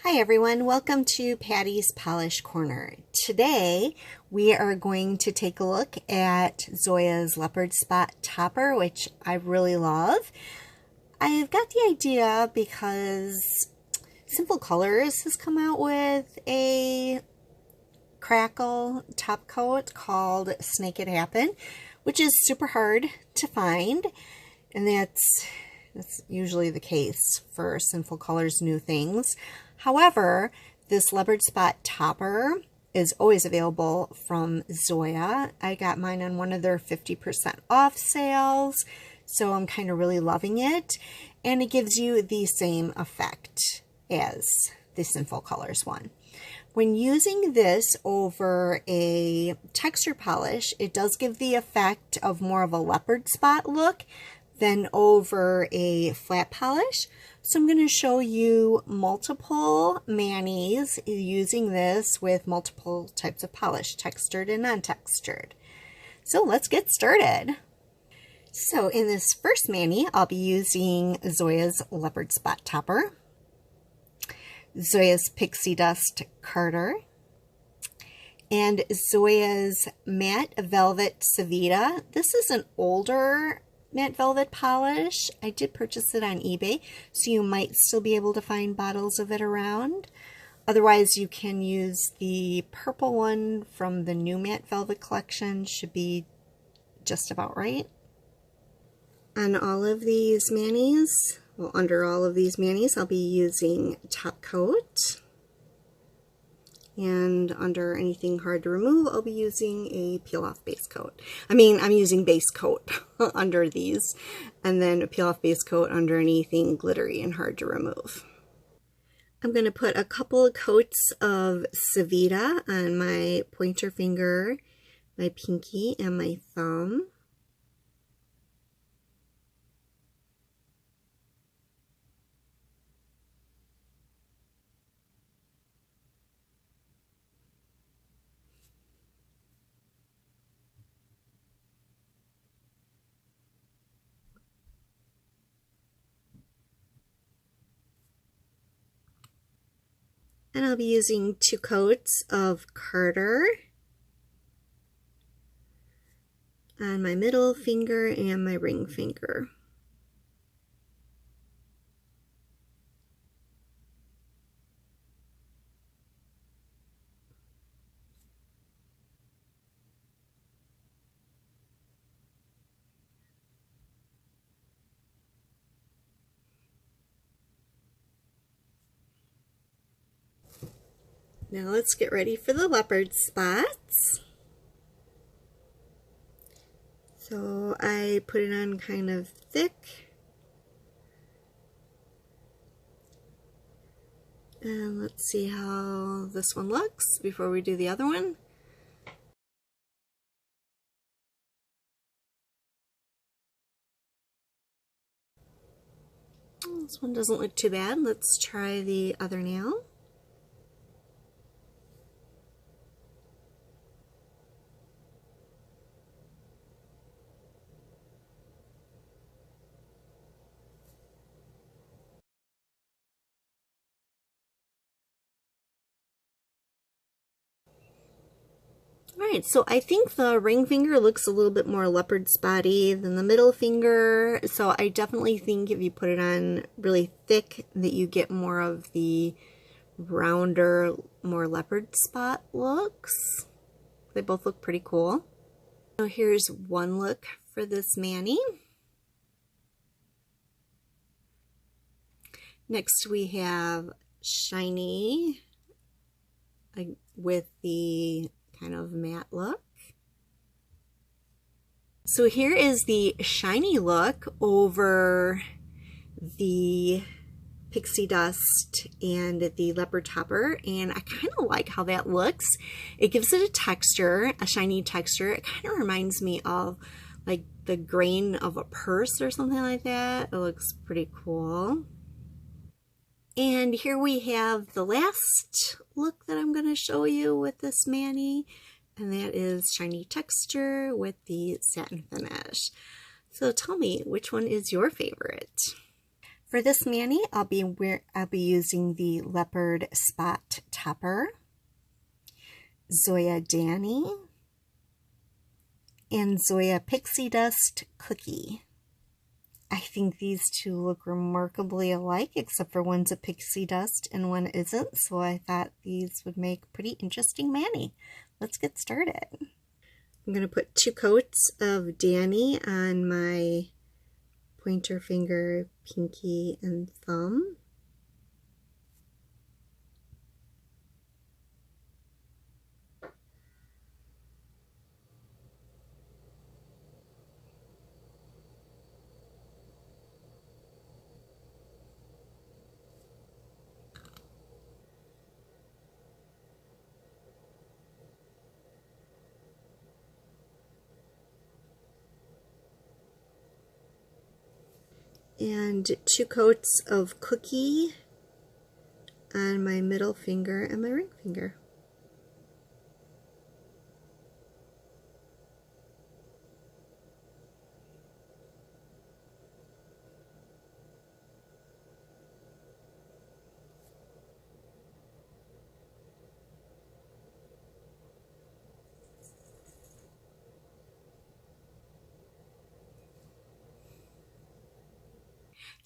Hi everyone, welcome to Patty's Polish Corner. Today we are going to take a look at Zoya's Leopard Spot Topper, which I really love. I've got the idea because Simple Colors has come out with a crackle top coat called Snake It Happen, which is super hard to find, and that's usually the case for Simple Colors new things. However, this Leopard Spot Topper is always available from Zoya. I got mine on one of their 50% off sales, so I'm kind of really loving it. And it gives you the same effect as the Simple Colors one. When using this over a texture polish, it does give the effect of more of a leopard spot look than over a flat polish. So I'm going to show you multiple manis using this with multiple types of polish, textured and non-textured. So let's get started. So in this first mani, I'll be using Zoya's Leopard Spot Topper, Zoya's Pixie Dust Carter, and Zoya's Matte Velvet Savita. This is an older matte velvet polish. I did purchase it on eBay, so you might still be able to find bottles of it around. Otherwise, you can use the purple one from the new matte velvet collection. Should be just about right. On all of these manis, well, under all of these manis, I'll be using top coat. And under anything hard to remove, I'll be using a peel-off base coat. I'm using base coat under these, and then a peel-off base coat under anything glittery and hard to remove. I'm going to put a couple of coats of Savita on my pointer finger, my pinky, and my thumb. And I'll be using 2 coats of Carter on my middle finger and my ring finger. Now let's get ready for the leopard spots. So I put it on kind of thick. And let's see how this one looks before we do the other one. This one doesn't look too bad. Let's try the other nail. Alright, so I think the ring finger looks a little bit more leopard spotty than the middle finger, so I definitely think if you put it on really thick that you get more of the rounder, more leopard spot looks. They both look pretty cool. So here's one look for this mani. Next we have shiny with the kind of matte look. So here is the shiny look over the Pixie Dust and the Leopard Topper, and I kind of like how that looks. It gives it a texture, a shiny texture. It kind of reminds me of like the grain of a purse or something like that. It looks pretty cool. And here we have the last look that I'm going to show you with this mani, and that is shiny texture with the satin finish. So tell me, which one is your favorite? For this mani, I'll be using the Leopard Spot Topper, Zoya Danni, and Zoya Pixie Dust Cookie. I think these two look remarkably alike, except for one's a pixie dust and one isn't, so I thought these would make pretty interesting mani. Let's get started. I'm going to put 2 coats of Danni on my pointer finger, pinky, and thumb. And 2 coats of Cookie on my middle finger and my ring finger.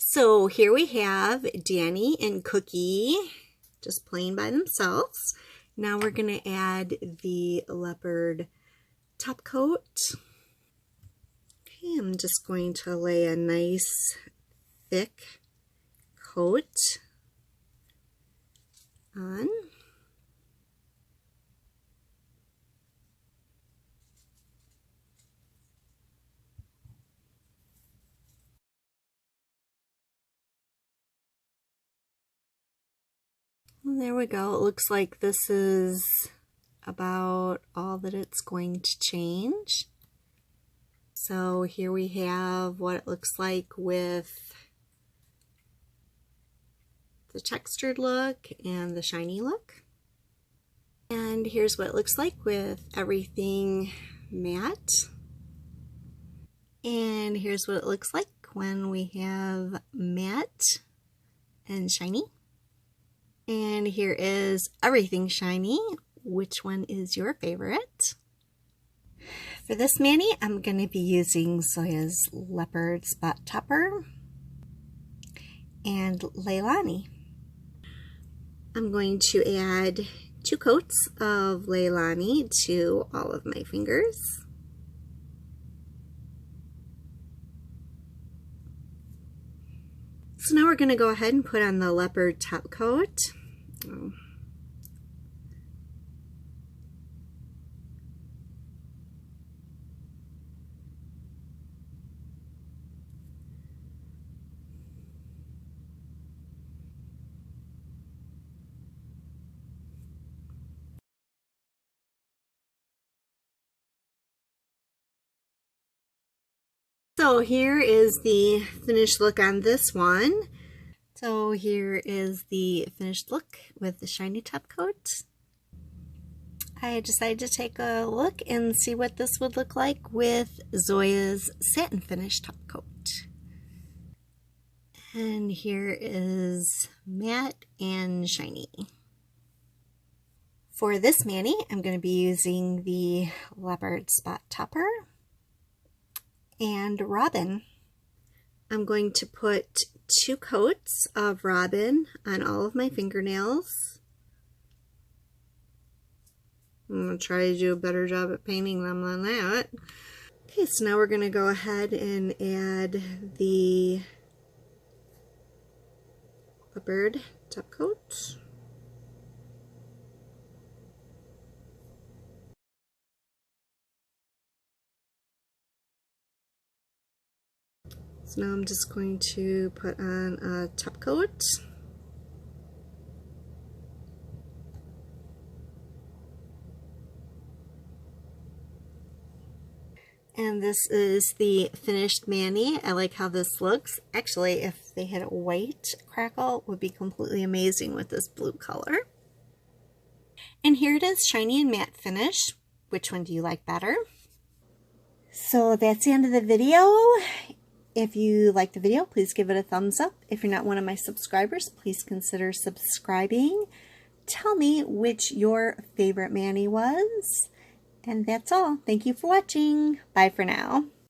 So here we have Danni and Cookie just playing by themselves. Now we're going to add the leopard top coat. Okay, I'm just going to lay a nice thick coat on. There we go. It looks like this is about all that it's going to change. So here we have what it looks like with the textured look and the shiny look. And here's what it looks like with everything matte. And here's what it looks like when we have matte and shiny. And here is everything shiny. Which one is your favorite? For this mani, I'm going to be using Zoya's Leopard Spot Topper and Leilani. I'm going to add 2 coats of Leilani to all of my fingers. So now we're going to go ahead and put on the leopard top coat. So here is the finished look on this one. So here is the finished look with the shiny top coat. I decided to take a look and see what this would look like with Zoya's satin finish top coat. And here is matte and shiny. For this mani, I'm going to be using the Leopard Spot Topper and Robyn. I'm going to put 2 coats of Robyn on all of my fingernails. I'm going to try to do a better job at painting them than that. Okay, so now we're going to go ahead and add the leopard top coat. So now I'm just going to put on a top coat. And this is the finished mani. I like how this looks. Actually, if they had a white crackle, it would be completely amazing with this blue color. And here it is, shiny and matte finish. Which one do you like better? So that's the end of the video. If you like the video, please give it a thumbs up. If you're not one of my subscribers, please consider subscribing. Tell me which your favorite mani was. And that's all. Thank you for watching. Bye for now.